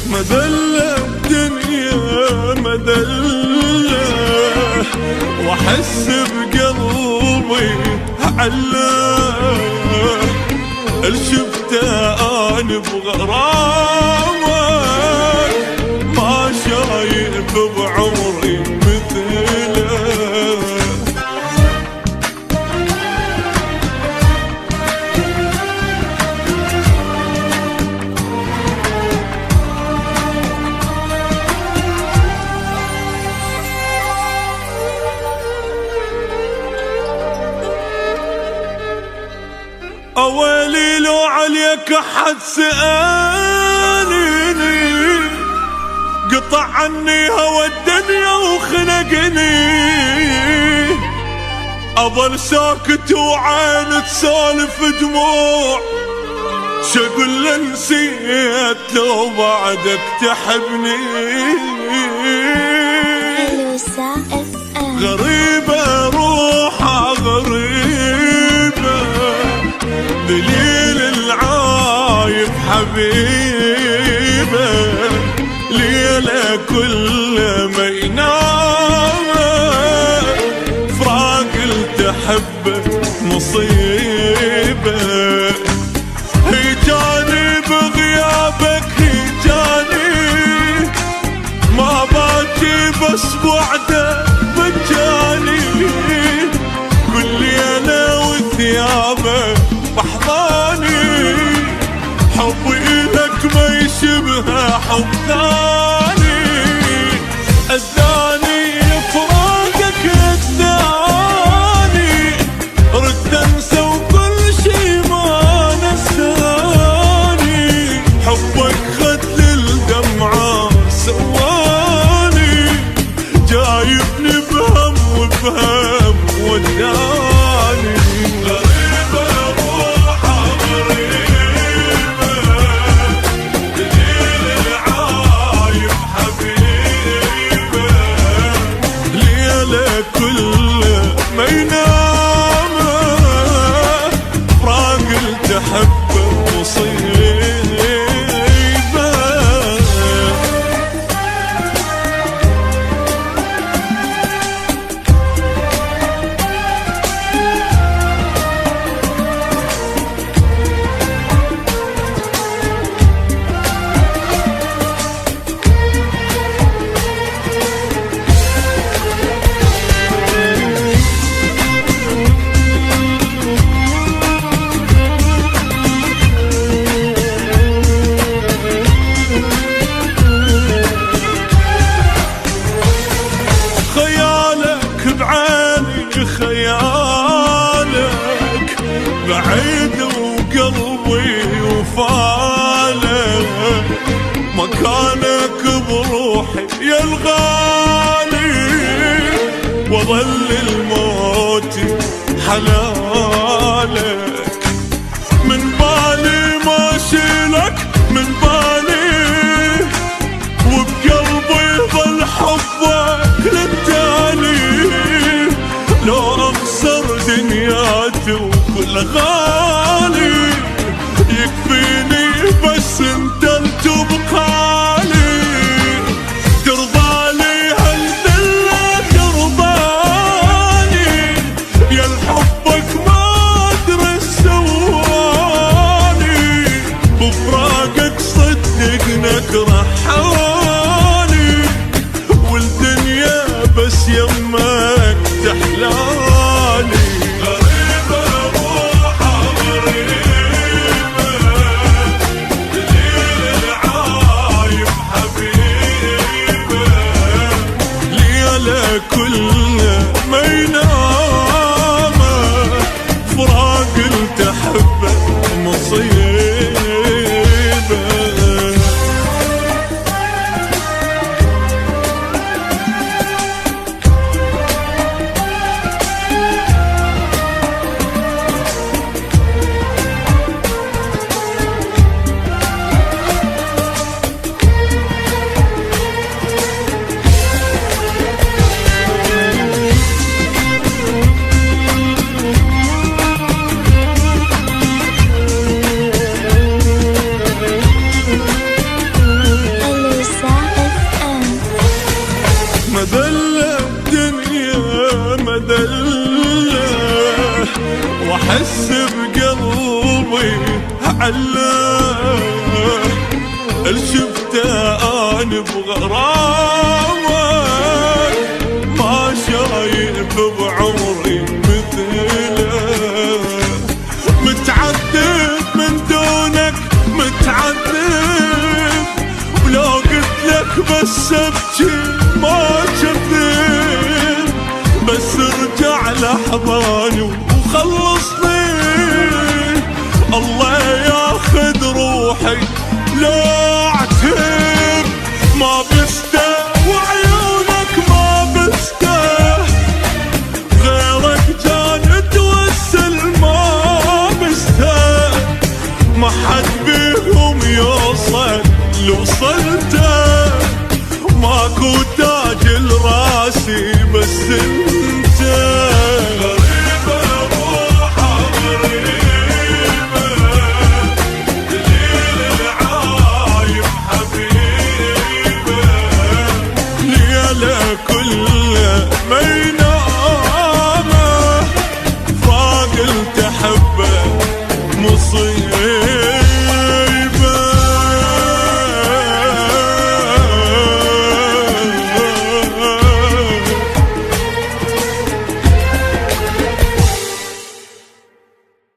مذلة الدنيا مذلة، واحس بقلبي علاه الشفته اني بغرامك، ما شايف بعمري مثله. اويلي لو عليك احد سألني، قطع عني هوى الدنيا وخنقني، اظل ساكت وعين تسالف دموع، شقول له نسيت لو بعدك تحبني. غريبة روحها غريبة، دليل العايب حبيبه، ليلة كل ما ينام فراق التحبه مصيبة. هيجاني بغيابك هيجاني، ما باكي بس بعده بجاني، كل ليلة وثيابه بحضاني، حبي إلك ما يشبه حب ثاني، أذاني فراقك أذاني، رد أنسى وكل شي ما نساني، حبك خد للدمعة سواني، جايبني بهم وبهم وداني. كل ما ينام فراق التحبه مصيبه. خيالك بعيد وقلبي وفالك، مكانك بروحي يا الغالي، وظل الموت حلالك، من بالي ما شيلك من بالي، وبقلبي ظل حبك للتالي، لو اخسر دنياتي وكل غالي، يكفيني بس انت تبقالي، ترضالي هالذلة ترضاني، يا الحبك ما ادري سواني، بفراقك صدق نكره حوالي، والدنيا بس يمك تحلالي. غريبة روحها غريبة، دليل العايب حبيبة، ليلة كل ما ينام فراق التحبه مصيبة. محله شفته أنا بغرامك ما شايف بعمري مثله متعذب من دونك متعذب ولو قلت لك بس ابكي ما كذب بس ارجع لحضاني وخلصني الله ياخذ روحي لا اعتب ما بسته وعيونك ما بسته غيرك جان توسل ما بسته ما حد بيهم يوصل لوصلته ماكو تاج لراسي بس